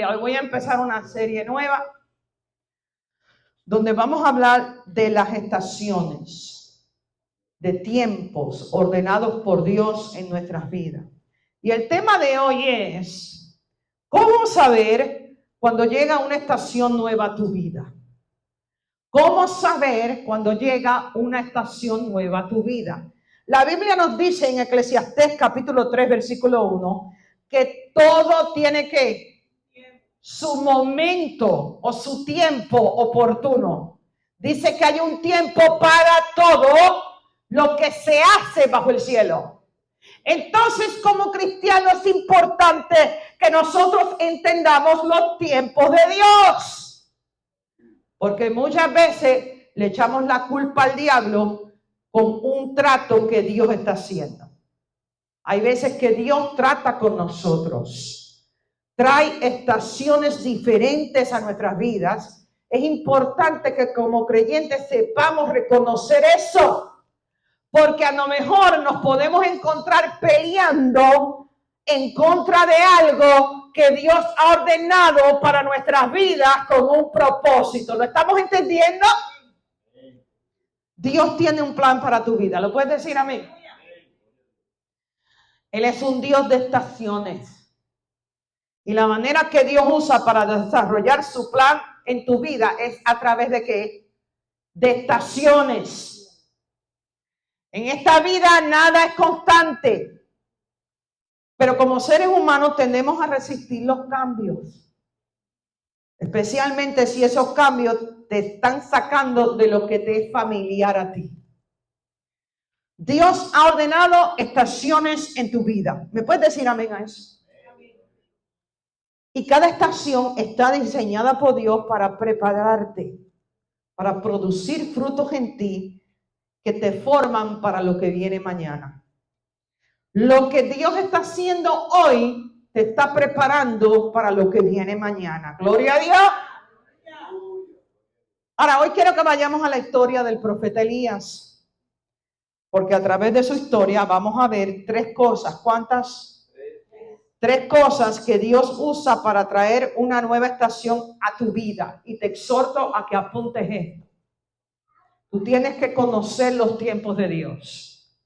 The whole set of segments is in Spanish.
familia. Hoy voy a empezar una serie nueva donde vamos a hablar de las estaciones, de tiempos ordenados por Dios en nuestras vidas. Y el tema de hoy es, ¿cómo saber cuando llega una estación nueva a tu vida? ¿Cómo saber cuando llega una estación nueva a tu vida? La Biblia nos dice en Eclesiastés capítulo 3, versículo 1, que todo tiene que su momento o su tiempo oportuno. Dice que hay un tiempo para todo lo que se hace bajo el cielo. Entonces, como cristianos es importante que nosotros entendamos los tiempos de Dios. Porque muchas veces le echamos la culpa al diablo con un trato que Dios está haciendo. Hay veces que Dios trata con nosotros. Trae estaciones diferentes a nuestras vidas. Es importante que como creyentes sepamos reconocer eso. Porque a lo mejor nos podemos encontrar peleando en contra de algo que Dios ha ordenado para nuestras vidas con un propósito. ¿Lo estamos entendiendo? Dios tiene un plan para tu vida. ¿Lo puedes decir a mí? Él es un Dios de estaciones. Y la manera que Dios usa para desarrollar su plan en tu vida es a través de ¿qué? De estaciones. En esta vida nada es constante. Pero como seres humanos tendemos a resistir los cambios. Especialmente si esos cambios te están sacando de lo que te es familiar a ti. Dios ha ordenado estaciones en tu vida. ¿Me puedes decir amén a eso? Y cada estación está diseñada por Dios para prepararte, para producir frutos en ti que te forman para lo que viene mañana. Lo que Dios está haciendo hoy te está preparando para lo que viene mañana. Gloria a Dios. Ahora, hoy quiero que vayamos a la historia del profeta Elías. Porque a través de su historia vamos a ver tres cosas. ¿Cuántas? Tres cosas que Dios usa para traer una nueva estación a tu vida. Y te exhorto a que apuntes esto. Tú tienes que conocer los tiempos de Dios.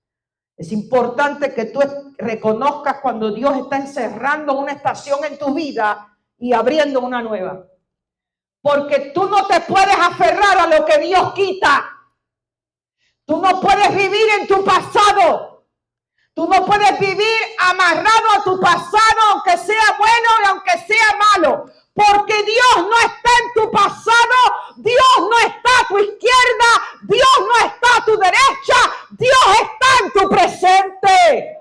Es importante que tú reconozcas cuando Dios está encerrando una estación en tu vida y abriendo una nueva. Porque tú no te puedes aferrar a lo que Dios quita. Tú no puedes vivir en tu pasado. Tú no puedes vivir amarrado a tu pasado, aunque sea bueno y aunque sea malo. Porque Dios no está en tu pasado, Dios no está a tu izquierda, Dios no está a tu derecha, Dios está en tu presente.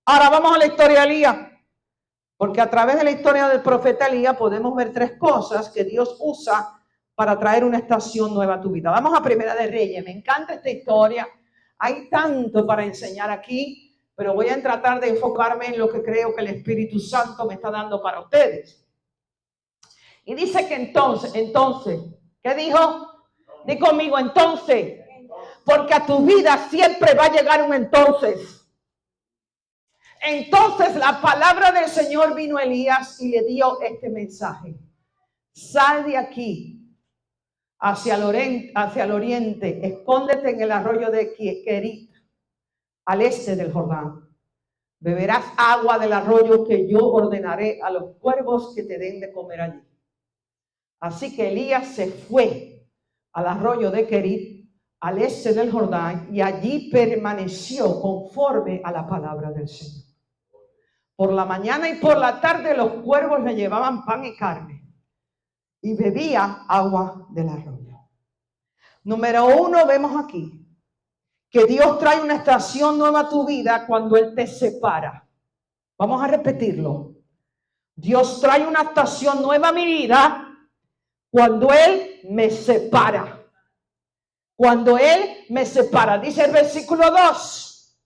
Ahora vamos a la historia de Elías. Porque a través de la historia del profeta Elías podemos ver tres cosas que Dios usa para traer una estación nueva a tu vida. Vamos a Primera de Reyes. Me encanta esta historia. Hay tanto para enseñar aquí, pero voy a tratar de enfocarme en lo que creo que el Espíritu Santo me está dando para ustedes. Y dice que entonces, ¿qué dijo? Di conmigo, entonces. Porque a tu vida siempre va a llegar un entonces. Entonces la palabra del Señor vino a Elías y le dio este mensaje. Sal de aquí. Hacia el oriente, escóndete en el arroyo de Querit, al este del Jordán. Beberás agua del arroyo que yo ordenaré a los cuervos que te den de comer allí. Así que Elías se fue al arroyo de Querit, al este del Jordán, y allí permaneció conforme a la palabra del Señor. Por la mañana y por la tarde los cuervos le llevaban pan y carne. Y bebía agua del arroyo. Número 1, vemos aquí que Dios trae una estación nueva a tu vida cuando Él te separa. Vamos a repetirlo. Dios trae una estación nueva a mi vida cuando Él me separa. Cuando Él me separa. Dice el versículo 2,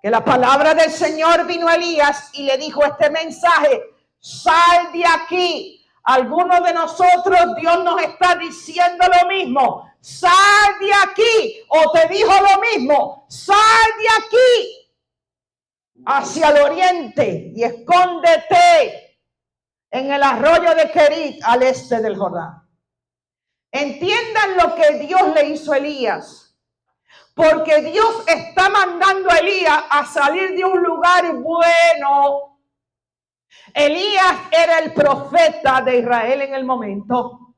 que la palabra del Señor vino a Elías y le dijo este mensaje: sal de aquí. Algunos de nosotros, Dios nos está diciendo lo mismo. Sal de aquí. O te dijo lo mismo. Sal de aquí hacia el oriente y escóndete. en el arroyo de Kerit, al este del Jordán. Entiendan lo que Dios le hizo a Elías, porque Dios está mandando a Elías a salir de un lugar bueno. Elías era el profeta de Israel en el momento,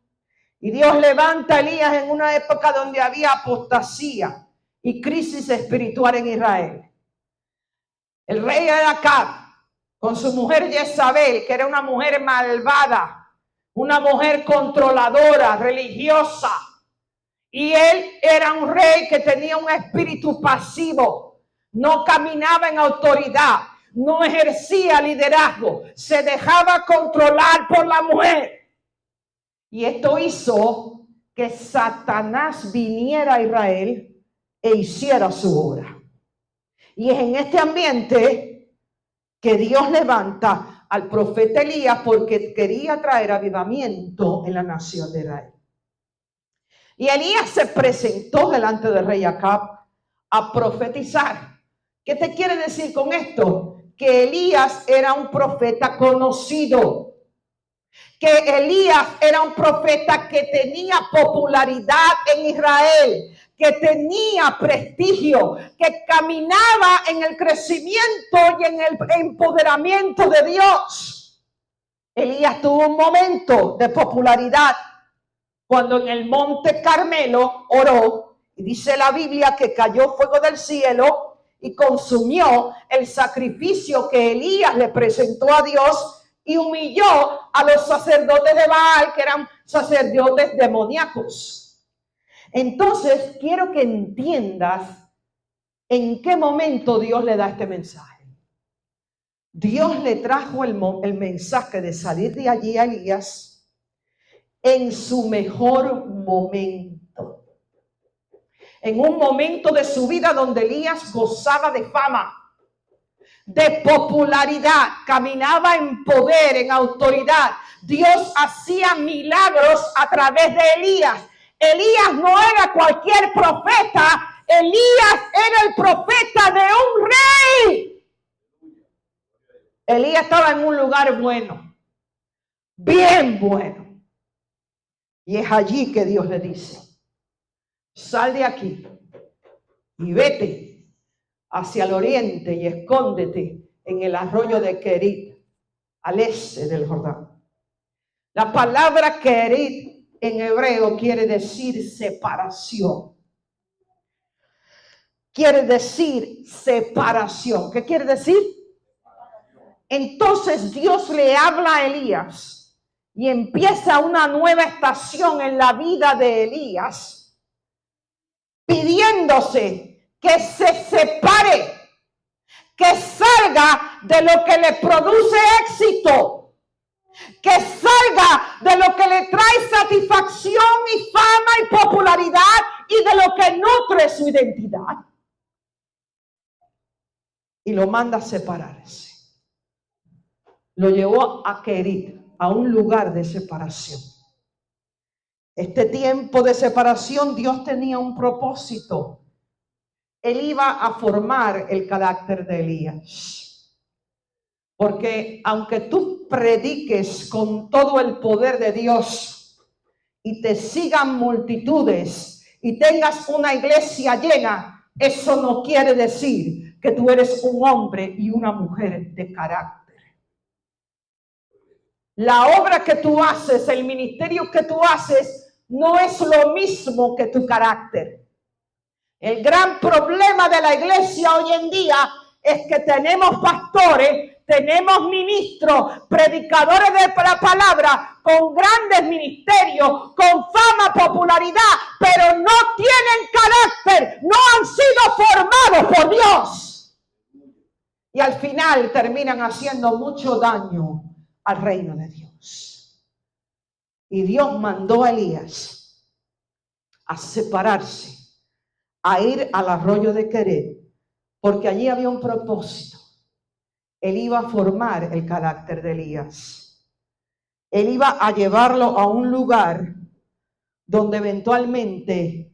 y Dios levanta a Elías en una época donde había apostasía y crisis espiritual en Israel. El rey Acab, con su mujer Jezabel, que era una mujer malvada, una mujer controladora, religiosa, y él era un rey que tenía un espíritu pasivo, no caminaba en autoridad, no ejercía liderazgo, se dejaba controlar por la mujer. Y esto hizo que Satanás viniera a Israel e hiciera su obra. Y es en este ambiente que Dios levanta al profeta Elías, porque quería traer avivamiento en la nación de Israel. Y Elías se presentó delante del rey Acab a profetizar. ¿Qué te quiere decir con esto? Que Elías era un profeta conocido, que Elías era un profeta que tenía popularidad en Israel, que tenía prestigio, que caminaba en el crecimiento y en el empoderamiento de Dios. Elías tuvo un momento de popularidad cuando en el monte Carmelo oró, y dice la Biblia que cayó fuego del cielo y consumió el sacrificio que Elías le presentó a Dios y humilló a los sacerdotes de Baal, que eran sacerdotes demoníacos. Entonces, quiero que entiendas en qué momento Dios le da este mensaje. Dios le trajo el mensaje de salir de allí a Elías en su mejor momento. En un momento de su vida donde Elías gozaba de fama, de popularidad, caminaba en poder, en autoridad. Dios hacía milagros a través de Elías. Elías no era cualquier profeta, Elías era el profeta de un rey. Elías estaba en un lugar bueno, bien bueno. Y es allí que Dios le dice: sal de aquí y vete hacia el oriente y escóndete en el arroyo de Kerit, al este del Jordán. La palabra Kerit en hebreo quiere decir separación. Quiere decir separación. ¿Qué quiere decir? Entonces Dios le habla a Elías y empieza una nueva estación en la vida de Elías, pidiéndose que se separe, que salga de lo que le produce éxito, que salga de lo que le trae satisfacción y fama y popularidad y de lo que nutre su identidad. Y lo manda a separarse. Lo llevó a Kerit, a un lugar de separación. Este tiempo de separación, Dios tenía un propósito. Él iba a formar el carácter de Elías. Porque aunque tú prediques con todo el poder de Dios y te sigan multitudes y tengas una iglesia llena, eso no quiere decir que tú eres un hombre y una mujer de carácter. La obra que tú haces, el ministerio que tú haces, no es lo mismo que tu carácter. El gran problema de la iglesia hoy en día es que tenemos pastores, tenemos ministros, predicadores de la palabra, con grandes ministerios, con fama, popularidad, pero no tienen carácter, no han sido formados por Dios. Y al final terminan haciendo mucho daño al reino de Dios. Y Dios mandó a Elías a separarse, a ir al arroyo de Kerit, porque allí había un propósito. Él iba a formar el carácter de Elías. Él iba a llevarlo a un lugar donde eventualmente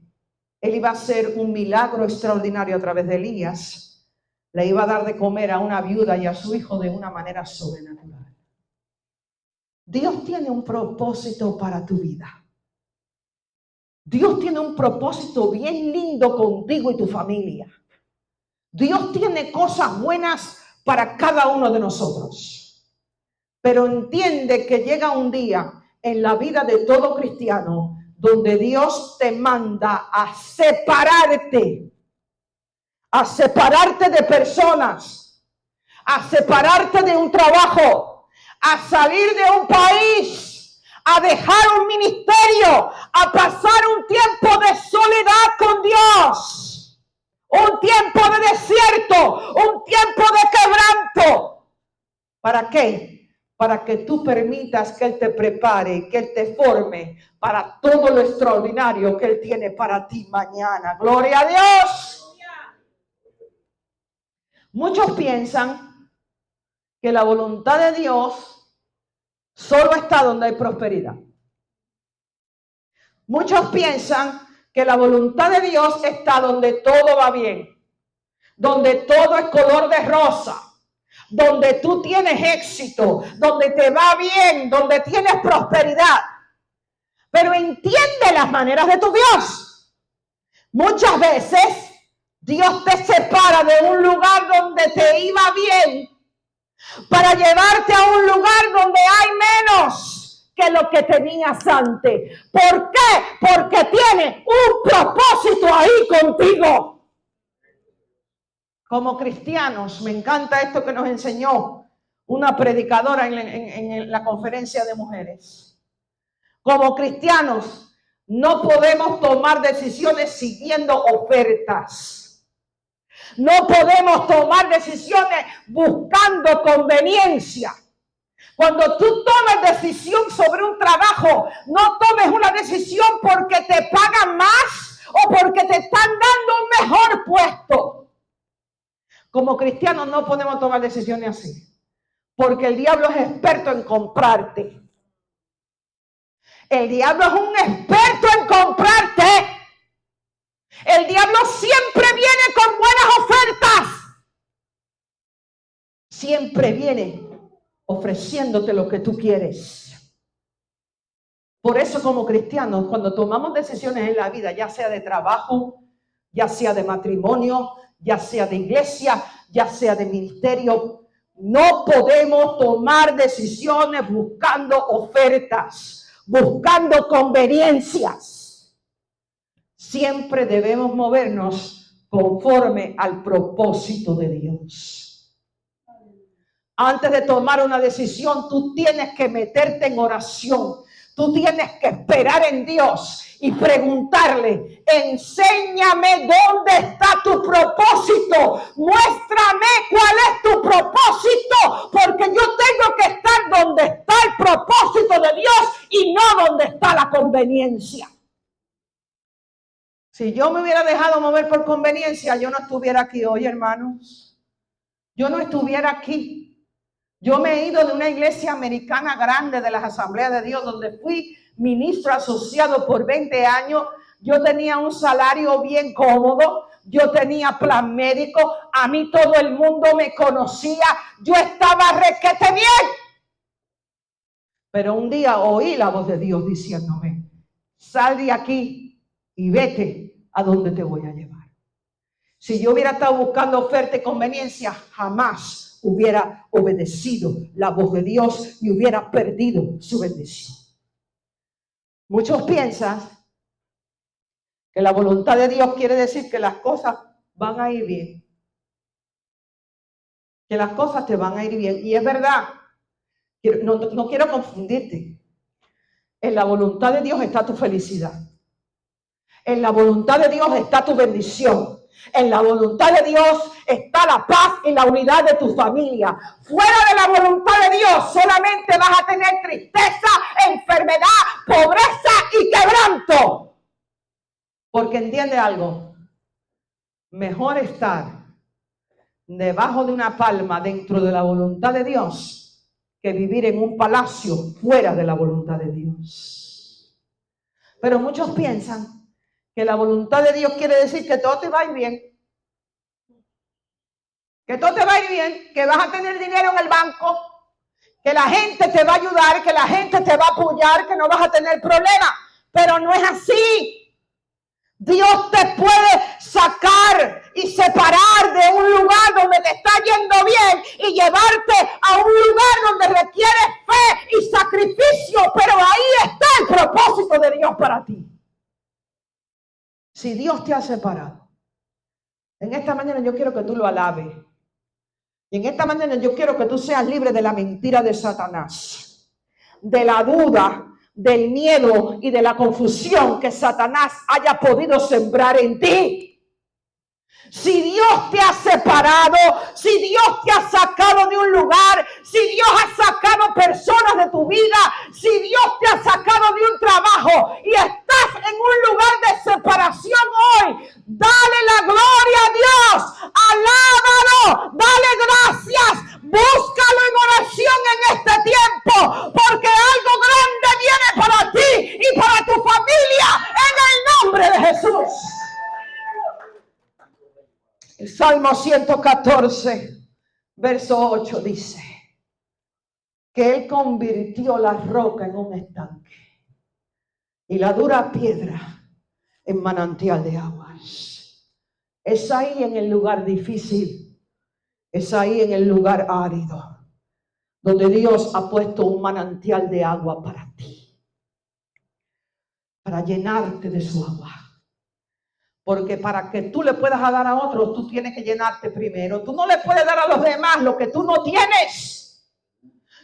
él iba a hacer un milagro extraordinario a través de Elías. Le iba a dar de comer a una viuda y a su hijo de una manera sobrenatural. Dios tiene un propósito para tu vida. Dios tiene un propósito bien lindo contigo y tu familia. Dios tiene cosas buenas para cada uno de nosotros. Pero entiende que llega un día en la vida de todo cristiano donde Dios te manda a separarte de personas, a separarte de un trabajo, a salir de un país, a dejar un ministerio, a pasar un tiempo de soledad con Dios, un tiempo de desierto, un tiempo de quebranto. ¿Para qué? Para que tú permitas que Él te prepare, que Él te forme para todo lo extraordinario que Él tiene para ti mañana. ¡Gloria a Dios! Muchos piensan que la voluntad de Dios solo está donde hay prosperidad. Muchos piensan que la voluntad de Dios está donde todo va bien, donde todo es color de rosa, donde tú tienes éxito, donde te va bien, donde tienes prosperidad. Pero entiende las maneras de tu Dios. Muchas veces Dios te separa de un lugar donde te iba bien para llevarte a un lugar donde hay menos que lo que tenías antes. ¿Por qué? Porque tiene un propósito ahí contigo. Como cristianos, me encanta esto que nos enseñó una predicadora en la conferencia de mujeres. Como cristianos, no podemos tomar decisiones siguiendo ofertas. No podemos tomar decisiones buscando conveniencia. Cuando tú tomas decisión sobre un trabajo, no tomes una decisión porque te pagan más o porque te están dando un mejor puesto. Como cristianos no podemos tomar decisiones así, porque el diablo es experto en comprarte. El diablo es un experto en comprarte. El diablo siempre viene con buenas ofertas. Siempre viene ofreciéndote lo que tú quieres. Por eso como cristianos, cuando tomamos decisiones en la vida, ya sea de trabajo, ya sea de matrimonio, ya sea de iglesia, ya sea de ministerio, no podemos tomar decisiones buscando ofertas, buscando conveniencias. Siempre debemos movernos conforme al propósito de Dios. Antes de tomar una decisión, tú tienes que meterte en oración. Tú tienes que esperar en Dios y preguntarle, enséñame dónde está tu propósito, muéstrame cuál es tu propósito, porque yo tengo que estar donde está el propósito de Dios y no donde está la conveniencia. Si yo me hubiera dejado mover por conveniencia, yo no estuviera aquí hoy, hermanos. Yo no estuviera aquí. Yo me he ido de una iglesia americana grande de las Asambleas de Dios, donde fui ministro asociado por 20 años. Yo tenía un salario bien cómodo. Yo tenía plan médico. A mí todo el mundo me conocía. Yo estaba requete bien. Pero un día oí la voz de Dios diciéndome, sal de aquí y vete a donde te voy a llevar. Si yo hubiera estado buscando oferta y conveniencia, jamás hubiera obedecido la voz de Dios y hubiera perdido su bendición. Muchos piensan que la voluntad de Dios quiere decir que las cosas van a ir bien. Que las cosas te van a ir bien. Y es verdad. No quiero confundirte. En la voluntad de Dios está tu felicidad. En la voluntad de Dios está tu bendición. En la voluntad de Dios está la paz y la unidad de tu familia. Fuera de la voluntad de Dios solamente vas a tener tristeza, enfermedad, pobreza y quebranto. Porque entiende algo. Mejor estar debajo de una palma dentro de la voluntad de Dios que vivir en un palacio fuera de la voluntad de Dios. Pero muchos piensan que la voluntad de Dios quiere decir que todo te va a ir bien. Que todo te va a ir bien, que vas a tener dinero en el banco, que la gente te va a ayudar, que la gente te va a apoyar, que no vas a tener problemas. Pero no es así. Dios te puede sacar y separar de un lugar donde te está yendo bien y llevarte a un lugar donde requiere fe y sacrificio, pero ahí está el propósito de Dios para ti. Si Dios te ha separado, en esta mañana yo quiero que tú lo alabes. Y en esta mañana yo quiero que tú seas libre de la mentira de Satanás, de la duda, del miedo y de la confusión que Satanás haya podido sembrar en ti. Si Dios te ha separado, si Dios te ha sacado de un lugar, si Dios ha sacado personas de tu vida, si Dios te ha sacado de un trabajo y estás en un lugar de separación hoy, dale la gloria a Dios, alábalo, dale gracias, búscalo en oración en este tiempo, porque algo grande viene para ti y para tu familia en el nombre de Jesús. El Salmo 114, verso 8 dice que Él convirtió la roca en un estanque y la dura piedra en manantial de aguas. Es ahí en el lugar difícil, es ahí en el lugar árido, donde Dios ha puesto un manantial de agua para ti, para llenarte de su agua. Porque para que tú le puedas dar a otros, tú tienes que llenarte primero. Tú no le puedes dar a los demás lo que tú no tienes.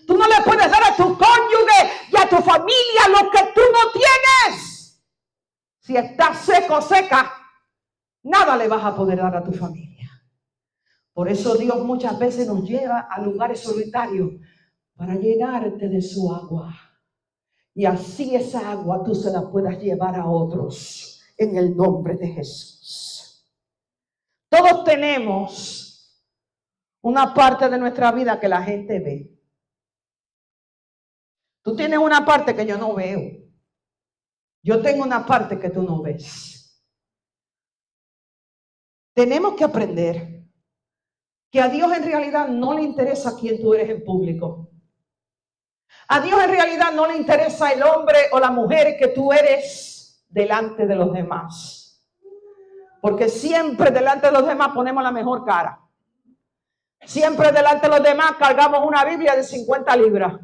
Tú no le puedes dar a tu cónyuge y a tu familia lo que tú no tienes. Si estás seco, seca, nada le vas a poder dar a tu familia. Por eso Dios muchas veces nos lleva a lugares solitarios para llenarte de su agua. Y así esa agua tú se la puedas llevar a otros. En el nombre de Jesús. Todos tenemos una parte de nuestra vida que la gente ve. Tú tienes una parte que yo no veo. Yo tengo una parte que tú no ves. Tenemos que aprender que a Dios en realidad no le interesa quién tú eres en público. A Dios en realidad no le interesa el hombre o la mujer que tú eres delante de los demás, porque siempre delante de los demás ponemos la mejor cara. Siempre delante de los demás cargamos una Biblia de 50 libras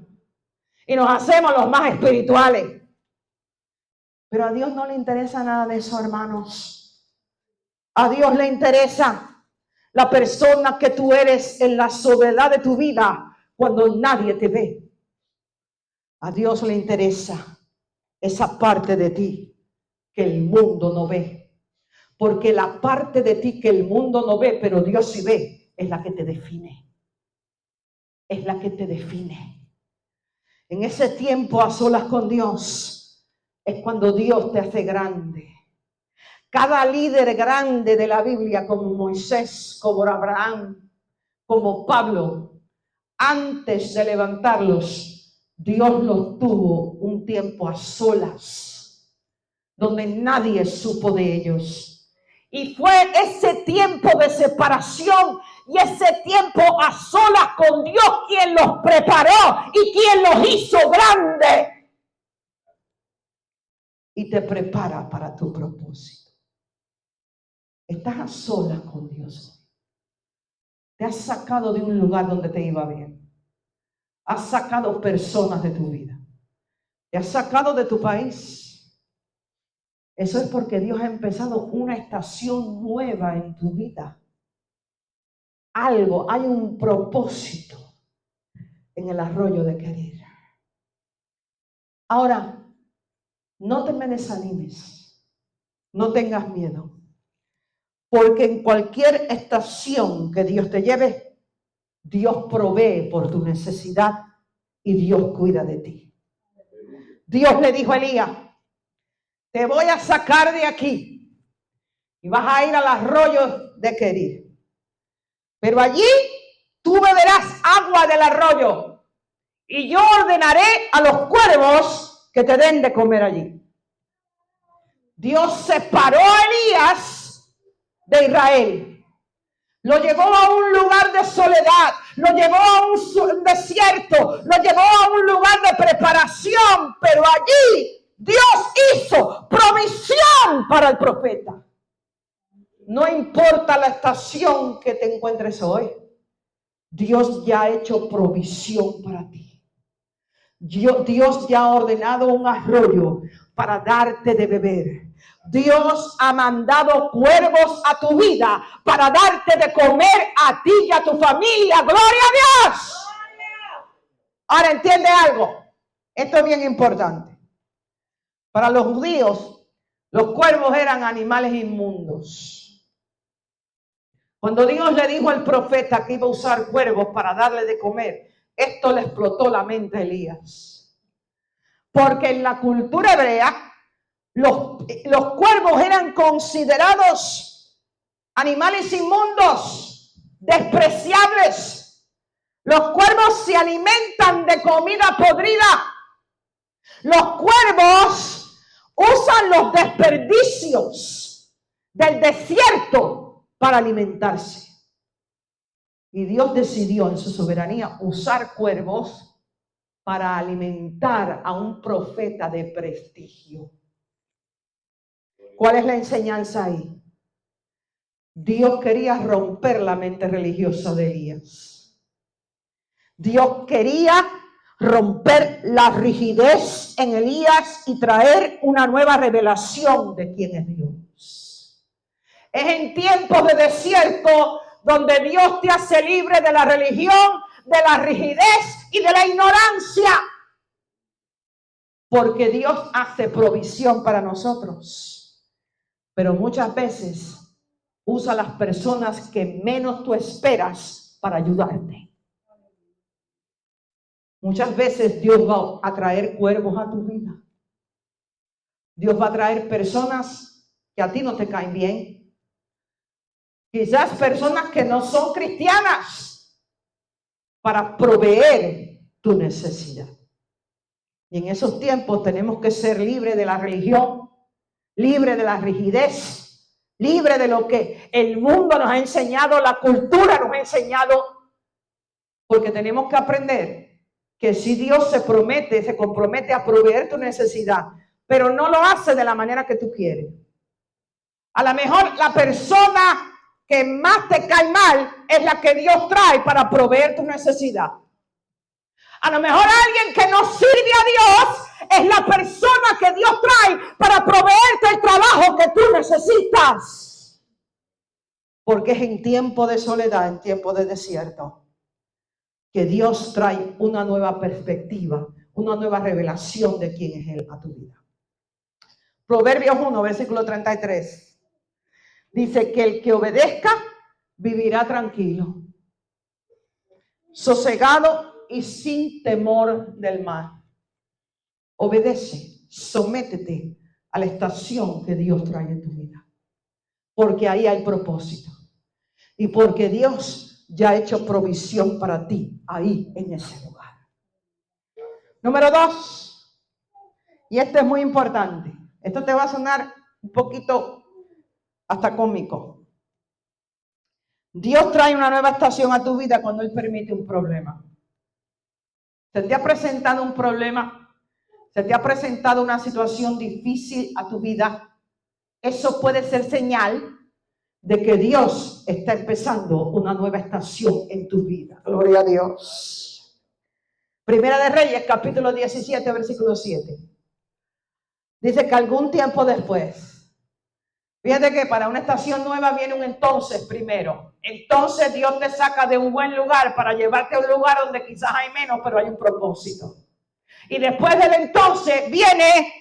y nos hacemos los más espirituales. Pero a Dios no le interesa nada de eso, hermanos. A Dios le interesa la persona que tú eres en la soledad de tu vida cuando nadie te ve. A Dios le interesa esa parte de ti que el mundo no ve, porque la parte de ti que el mundo no ve, pero Dios sí ve, es la que te define, es la que te define. En ese tiempo a solas con Dios, es cuando Dios te hace grande. Cada líder grande de la Biblia, como Moisés, como Abraham, como Pablo, antes de levantarlos, Dios los tuvo un tiempo a solas, donde nadie supo de ellos. Y fue ese tiempo de separación y ese tiempo a solas con Dios quien los preparó y quien los hizo grande. Y te prepara para tu propósito. Estás a solas con Dios. Te has sacado de un lugar donde te iba bien. Has sacado personas de tu vida. Te has sacado de tu país. Eso es porque Dios ha empezado una estación nueva en tu vida. Algo, hay un propósito en el arroyo de Querir. Ahora, no te me desanimes, no tengas miedo, porque en cualquier estación que Dios te lleve, Dios provee por tu necesidad y Dios cuida de ti. Dios le dijo a Elías: te voy a sacar de aquí y vas a ir al arroyo de Querir. Pero allí tú beberás agua del arroyo y yo ordenaré a los cuervos que te den de comer allí. Dios separó a Elías de Israel Lo llevó a un lugar de soledad, lo llevó a un desierto, lo llevó a un lugar de preparación, pero allí Dios hizo provisión para el profeta. No importa la estación que te encuentres hoy, Dios ya ha hecho provisión para ti. Dios ya ha ordenado un arroyo para darte de beber. Dios ha mandado cuervos a tu vida para darte de comer a ti y a tu familia. ¡Gloria a Dios! Ahora entiende algo. Esto es bien importante. Para los judíos, los cuervos eran animales inmundos. Cuando Dios le dijo al profeta que iba a usar cuervos para darle de comer, esto le explotó la mente a Elías. Porque en la cultura hebrea, los cuervos eran considerados animales inmundos, despreciables. Los cuervos se alimentan de comida podrida. Los cuervos usan los desperdicios del desierto para alimentarse. Y Dios decidió en su soberanía usar cuervos para alimentar a un profeta de prestigio. ¿Cuál es la enseñanza ahí? Dios quería romper la mente religiosa de Elías. Dios quería romper la rigidez en Elías y traer una nueva revelación de quién es Dios. Es en tiempos de desierto donde Dios te hace libre de la religión, de la rigidez y de la ignorancia. Porque Dios hace provisión para nosotros. Pero muchas veces usa las personas que menos tú esperas para ayudarte. Muchas veces Dios va a traer cuervos a tu vida. Dios va a traer personas que a ti no te caen bien. Quizás personas que no son cristianas para proveer tu necesidad. Y en esos tiempos tenemos que ser libres de la religión, libre de la rigidez, libre de lo que el mundo nos ha enseñado, la cultura nos ha enseñado, porque tenemos que aprender que si Dios se compromete a proveer tu necesidad, pero no lo hace de la manera que tú quieres. A lo mejor la persona que más te cae mal es la que Dios trae para proveer tu necesidad. A lo mejor alguien que no sirve a Dios es la persona que Dios trae para proveerte el trabajo que tú necesitas. Porque es en tiempo de soledad, en tiempo de desierto, que Dios trae una nueva perspectiva, una nueva revelación de quién es Él a tu vida. Proverbios 1, versículo 33. Dice que el que obedezca vivirá tranquilo, sosegado y sin temor del mal. Obedece, sométete a la estación que Dios trae en tu vida. Porque ahí hay propósito. Y porque Dios ya ha hecho provisión para ti ahí en ese lugar. Número 2. Y esto es muy importante. Esto te va a sonar un poquito hasta cómico. Dios trae una nueva estación a tu vida cuando Él permite un problema. Se te ha presentado un problema. Se te ha presentado una situación difícil a tu vida. Eso puede ser señal de que Dios está empezando una nueva estación en tu vida. Gloria a Dios. Primera de Reyes, capítulo 17, versículo 7. Dice que algún tiempo después, fíjate que para una estación nueva viene un entonces primero. Entonces Dios te saca de un buen lugar para llevarte a un lugar donde quizás hay menos, pero hay un propósito. Y después del entonces viene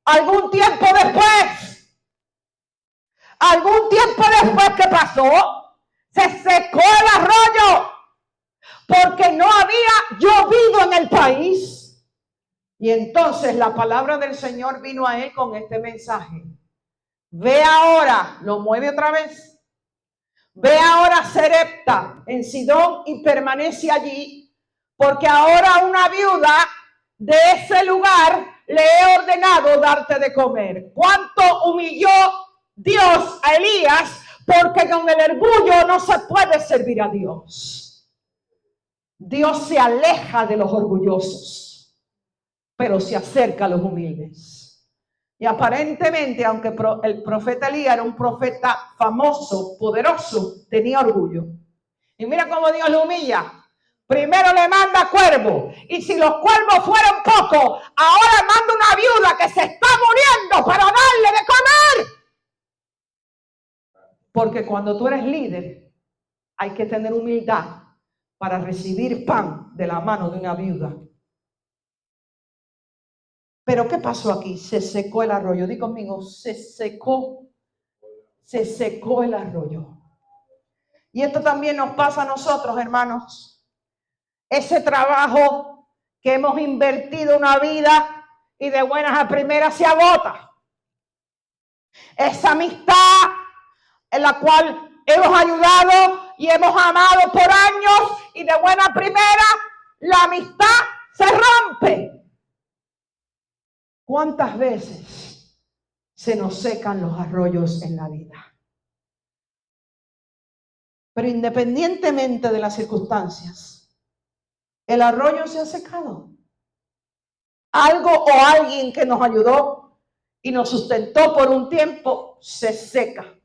algún tiempo después. Algún tiempo después, ¿qué pasó? Se secó el arroyo porque no había llovido en el país. Y entonces la palabra del Señor vino a él con este mensaje. Ve ahora, lo mueve otra vez. Ve ahora a Sarepta en Sidón y permanece allí, porque ahora una viuda de ese lugar le he ordenado darte de comer. ¿Cuánto humilló Dios a Elías Porque con el orgullo no se puede servir a Dios. Dios se aleja de los orgullosos, pero se acerca a los humildes. Y aparentemente, aunque el profeta Elías era un profeta famoso, poderoso, tenía orgullo. Y mira cómo Dios lo humilla. Primero le manda cuervos. Y si los cuervos fueron pocos, ahora manda una viuda que se está muriendo para darle de comer. Porque cuando tú eres líder, hay que tener humildad para recibir pan de la mano de una viuda. Pero ¿qué pasó aquí? Se secó el arroyo. Di conmigo, se secó el arroyo. Y esto también nos pasa a nosotros, hermanos. Ese trabajo que hemos invertido una vida y de buenas a primeras se agota. Esa amistad en la cual hemos ayudado y hemos amado por años y de buena primera la amistad se rompe. ¿Cuántas veces se nos secan los arroyos en la vida? Pero independientemente de las circunstancias, el arroyo se ha secado. Algo o alguien que nos ayudó y nos sustentó por un tiempo se seca.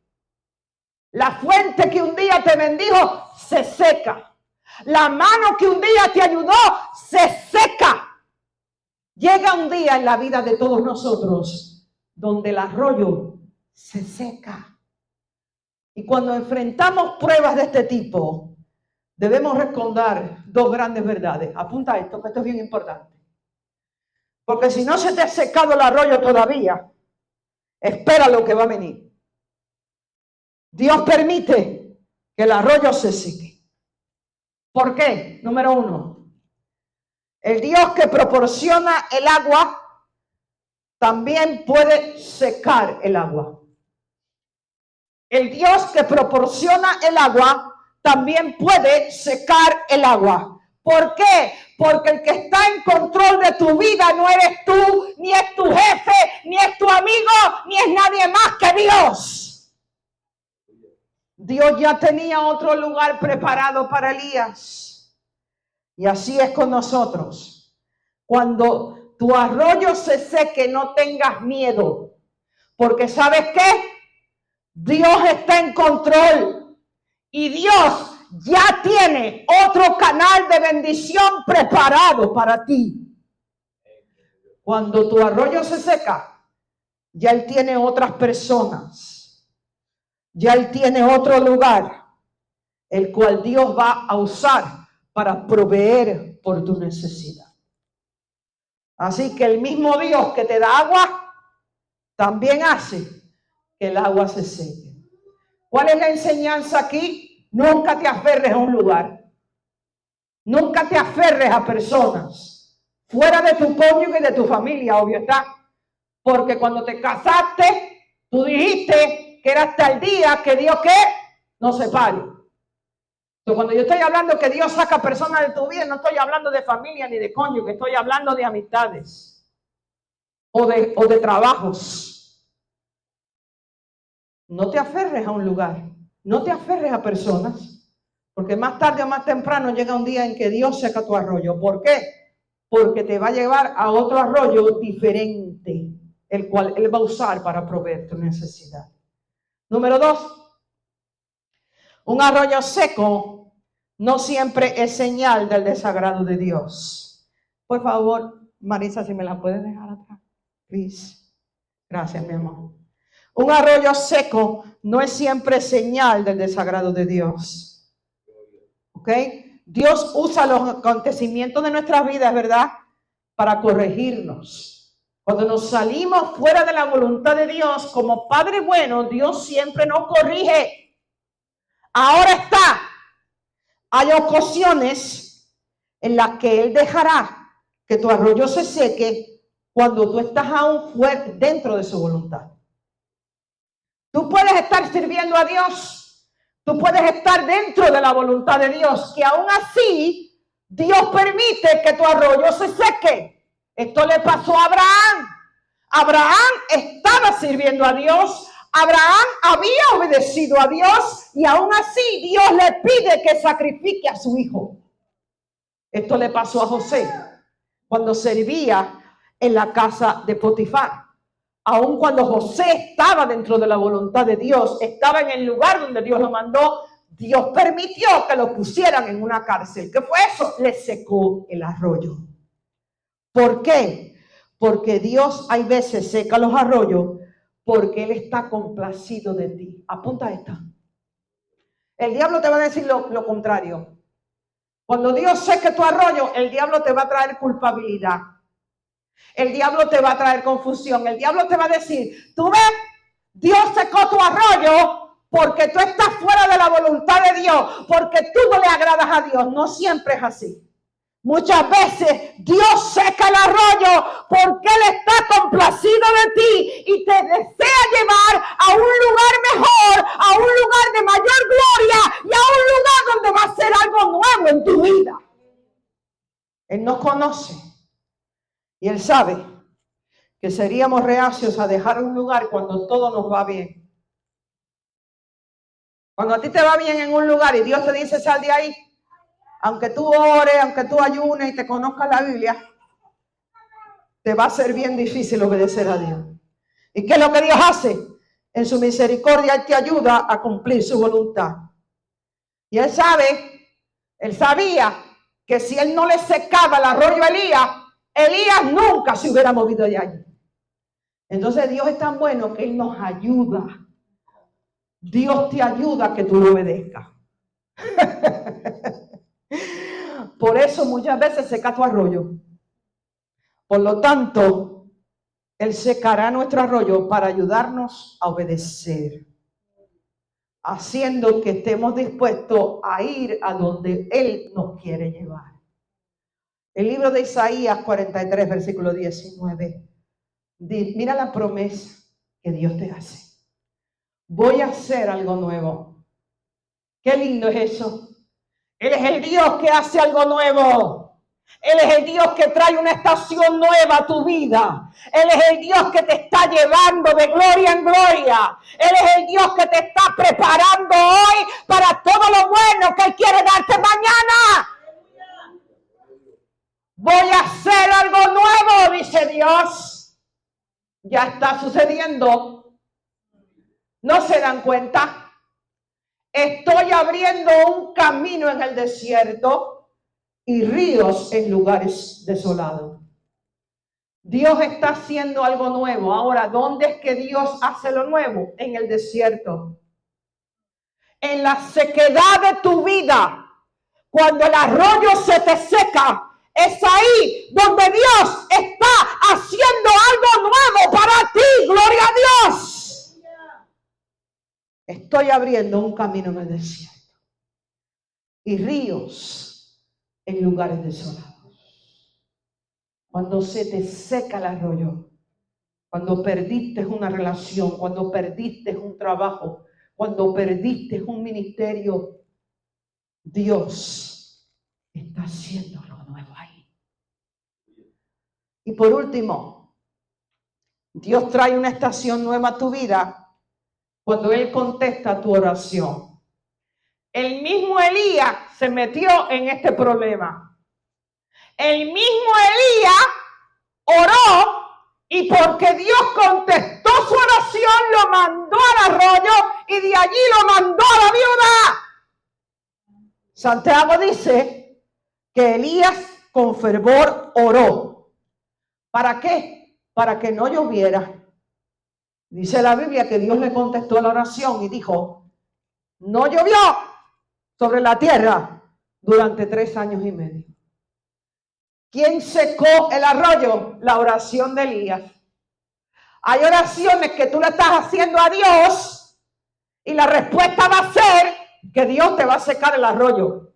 La fuente que un día te bendijo se seca. La mano que un día te ayudó se seca. Llega un día en la vida de todos nosotros donde el arroyo se seca. Y cuando enfrentamos pruebas de este tipo, debemos recordar dos grandes verdades. Apunta esto, que esto es bien importante. Porque si no se te ha secado el arroyo todavía, espera lo que va a venir. Dios permite que el arroyo se seque. ¿Por qué? Número uno, el Dios que proporciona el agua también puede secar el agua. El Dios que proporciona el agua también puede secar el agua. ¿Por qué? Porque el que está en control de tu vida no eres tú, ni es tu jefe, ni es tu amigo, ni es nadie más que Dios. Dios ya tenía otro lugar preparado para Elías. Y así es con nosotros. Cuando tu arroyo se seque, no tengas miedo. Porque ¿sabes qué? Dios está en control. Y Dios ya tiene otro canal de bendición preparado para ti. Cuando tu arroyo se seca, ya Él tiene otras personas. Ya Él tiene otro lugar, el cual Dios va a usar para proveer por tu necesidad. Así que el mismo Dios que te da agua, también hace que el agua se seque. ¿Cuál es la enseñanza aquí? Nunca te aferres a un lugar. Nunca te aferres a personas. Fuera de tu cónyuge y de tu familia, obvio está. Porque cuando te casaste, tú dijiste que era hasta el día que Dios ¿qué? Nos separe. Entonces, cuando yo estoy hablando que Dios saca personas de tu vida, no estoy hablando de familia ni de cónyuge, estoy hablando de amistades o de trabajos. No te aferres a un lugar, no te aferres a personas, porque más tarde o más temprano llega un día en que Dios seca tu arroyo. ¿Por qué? Porque te va a llevar a otro arroyo diferente, el cual Él va a usar para proveer tu necesidad. Número 2, un arroyo seco no siempre es señal del desagrado de Dios. Por favor, Marisa, si me la puedes dejar atrás, please. Gracias, mi amor. Un arroyo seco no es siempre señal del desagrado de Dios. ¿Ok? Dios usa los acontecimientos de nuestras vidas, ¿verdad? Para corregirnos. Cuando nos salimos fuera de la voluntad de Dios, como Padre bueno, Dios siempre nos corrige. Ahora está. Hay ocasiones en las que Él dejará que tu arroyo se seque cuando tú estás aún dentro de su voluntad. Tú puedes estar sirviendo a Dios. Tú puedes estar dentro de la voluntad de Dios. Que aún así, Dios permite que tu arroyo se seque. Esto le pasó a Abraham. Abraham estaba sirviendo a Dios. Abraham había obedecido a Dios y aún así Dios le pide que sacrifique a su hijo. Esto le pasó a José cuando servía en la casa de Potifar. Aun cuando José estaba dentro de la voluntad de Dios, estaba en el lugar donde Dios lo mandó, Dios permitió que lo pusieran en una cárcel. ¿Qué fue eso? Le secó el arroyo. ¿Por qué? Porque Dios hay veces seca los arroyos porque Él está complacido de ti. Apunta esta. El diablo te va a decir lo contrario. Cuando Dios seque tu arroyo, el diablo te va a traer culpabilidad. El diablo te va a traer confusión. El diablo te va a decir, tú ves, Dios secó tu arroyo porque tú estás fuera de la voluntad de Dios, porque tú no le agradas a Dios. No siempre es así. Muchas veces Dios seca el arroyo porque Él está complacido de ti y te desea llevar a un lugar mejor, a un lugar de mayor gloria y a un lugar donde va a hacer algo nuevo en tu vida. Él nos conoce y Él sabe que seríamos reacios a dejar un lugar cuando todo nos va bien. Cuando a ti te va bien en un lugar y Dios te dice sal de ahí, aunque tú ores, aunque tú ayunes y te conozcas la Biblia, te va a ser bien difícil obedecer a Dios. ¿Y qué es lo que Dios hace? En su misericordia Él te ayuda a cumplir su voluntad. Y Él sabía que si Él no le secaba el arroyo a Elías nunca se hubiera movido de allí. Entonces Dios es tan bueno que Él nos ayuda. Dios te ayuda a que tú lo obedezcas. Por eso muchas veces seca tu arroyo. Por lo tanto, Él secará nuestro arroyo para ayudarnos a obedecer, haciendo que estemos dispuestos a ir a donde Él nos quiere llevar. El libro de Isaías 43, versículo 19. Mira la promesa que Dios te hace. Voy a hacer algo nuevo. Qué lindo es eso. Él es el Dios que hace algo nuevo. Él es el Dios que trae una estación nueva a tu vida. Él es el Dios que te está llevando de gloria en gloria. Él es el Dios que te está preparando hoy para todo lo bueno que Él quiere darte mañana. Voy a hacer algo nuevo, dice Dios. Ya está sucediendo. ¿No se dan cuenta? Estoy abriendo un camino en el desierto y ríos en lugares desolados. Dios está haciendo algo nuevo. Ahora, ¿dónde es que Dios hace lo nuevo? En el desierto. En la sequedad de tu vida, cuando el arroyo se te seca, es ahí donde Dios está haciendo algo nuevo para ti. ¡Gloria a Dios! Estoy abriendo un camino en el desierto y ríos en lugares desolados. Cuando se te seca el arroyo, cuando perdiste una relación, cuando perdiste un trabajo, cuando perdiste un ministerio, Dios está haciendo algo nuevo ahí. Y por último, Dios trae una estación nueva a tu vida cuando Él contesta tu oración. El mismo Elías se metió en este problema. El mismo Elías oró y porque Dios contestó su oración, lo mandó al arroyo y de allí lo mandó a la viuda. Santiago dice que Elías con fervor oró. ¿Para qué? Para que no lloviera. Dice la Biblia que Dios le contestó la oración y dijo, no llovió sobre la tierra durante 3 años y medio. ¿Quién secó el arroyo? La oración de Elías. Hay oraciones que tú le estás haciendo a Dios y la respuesta va a ser que Dios te va a secar el arroyo.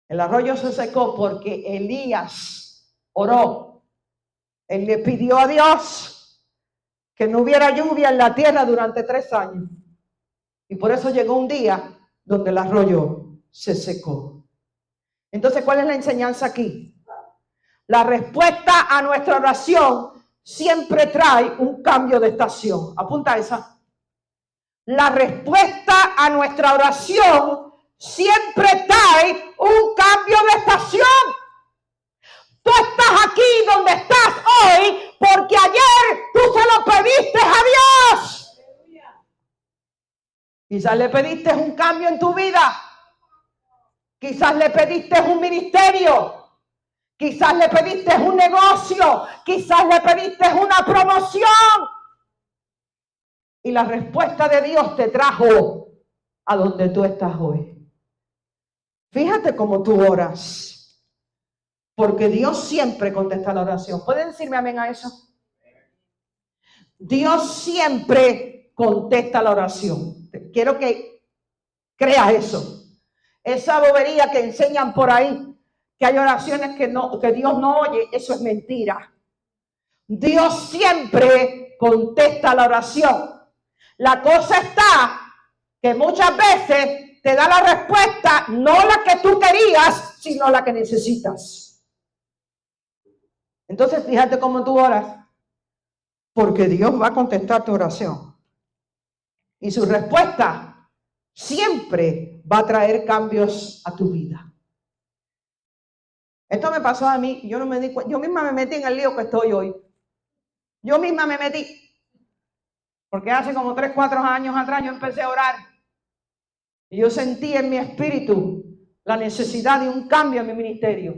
El arroyo se secó porque Elías oró. Él le pidió a Dios que no hubiera lluvia en la tierra durante 3 años. Y por eso llegó un día donde el arroyo se secó. Entonces, ¿cuál es la enseñanza aquí? La respuesta a nuestra oración siempre trae un cambio de estación. Apunta esa. La respuesta a nuestra oración siempre trae un cambio de estación. Tú estás aquí donde estás hoy porque ayer tú se lo pediste a Dios. Quizás le pediste un cambio en tu vida. Quizás le pediste un ministerio. Quizás le pediste un negocio. Quizás le pediste una promoción. Y la respuesta de Dios te trajo a donde tú estás hoy. Fíjate cómo tú oras. Porque Dios siempre contesta la oración. ¿Pueden decirme amén a eso? Dios siempre contesta la oración. Quiero que creas eso. Esa bobería que enseñan por ahí, que hay oraciones que Dios no oye, eso es mentira. Dios siempre contesta la oración. La cosa está que muchas veces te da la respuesta, no la que tú querías, sino la que necesitas. Entonces, fíjate cómo tú oras, porque Dios va a contestar tu oración. Y su respuesta siempre va a traer cambios a tu vida. Esto me pasó a mí, yo misma me metí en el lío que estoy hoy. Yo misma me metí. Porque hace como 3, 4 años atrás yo empecé a orar. Y yo sentí en mi espíritu la necesidad de un cambio en mi ministerio.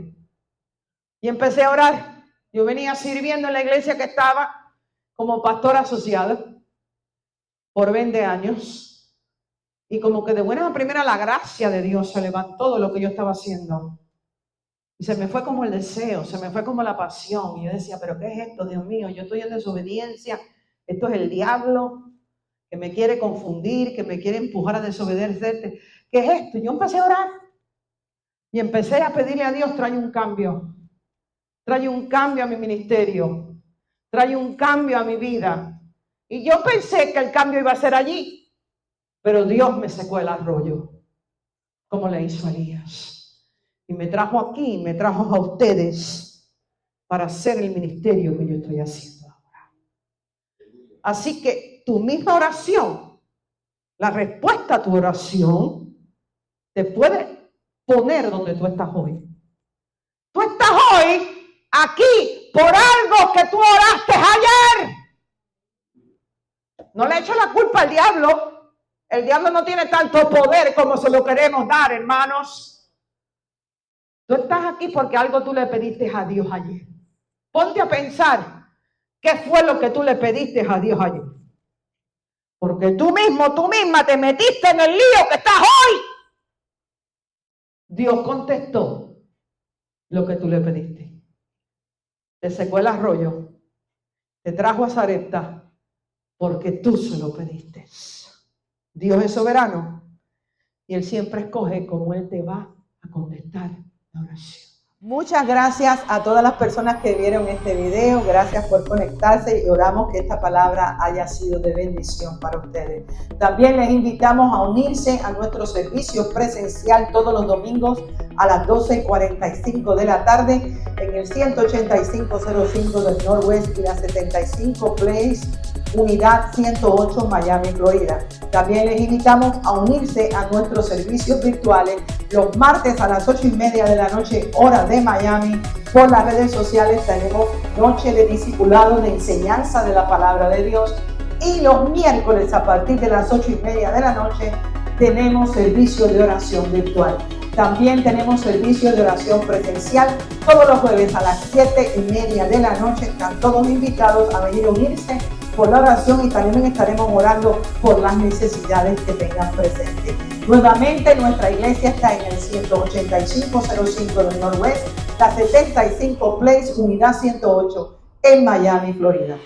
Y empecé a orar. Yo venía sirviendo en la iglesia que estaba como pastora asociada por 20 años. Y como que de buena a primera la gracia de Dios se levantó de lo que yo estaba haciendo. Y se me fue como el deseo, se me fue como la pasión. Y yo decía, ¿pero qué es esto, Dios mío? Yo estoy en desobediencia. Esto es el diablo que me quiere confundir, que me quiere empujar a desobedecerte. ¿Qué es esto? Yo empecé a orar y empecé a pedirle a Dios, trae un cambio. Trae un cambio a mi ministerio. Trae un cambio a mi vida. Y yo pensé que el cambio iba a ser allí. Pero Dios me secó el arroyo, como le hizo a Elías. Y me trajo aquí, me trajo a ustedes para hacer el ministerio que yo estoy haciendo ahora. Así que tu misma oración, la respuesta a tu oración, te puede poner donde tú estás hoy. Tú estás hoy aquí por algo que tú oraste ayer. No le echo la culpa al diablo. El diablo no tiene tanto poder como se lo queremos dar, hermanos. Tú estás aquí porque algo tú le pediste a Dios ayer. Ponte a pensar qué fue lo que tú le pediste a Dios ayer. Porque tú misma te metiste en el lío que estás hoy. Dios contestó lo que tú le pediste. Te secó el arroyo. Te trajo a Sarepta porque tú se lo pediste. Dios es soberano y Él siempre escoge cómo Él te va a contestar la oración. Muchas gracias a todas las personas que vieron este video. Gracias por conectarse y oramos que esta palabra haya sido de bendición para ustedes. También les invitamos a unirse a nuestro servicio presencial todos los domingos a las 12:45 de la tarde en el 18505 del Northwest y la 75 Place, Unidad 108, Miami, Florida. También les invitamos a unirse a nuestros servicios virtuales los martes a las 8:30 de la noche, hora de Miami. Por las redes sociales tenemos noche de discipulado, de enseñanza de la palabra de Dios. Y los miércoles a partir de las 8:30 de la noche tenemos servicio de oración virtual. También tenemos servicio de oración presencial todos los jueves a las 7:30 de la noche. Están todos invitados a venir a unirse por la oración y también estaremos orando por las necesidades que tengan presentes. Nuevamente, nuestra iglesia está en el 18505 del Northwest, la 75 Place, Unidad 108, en Miami, Florida.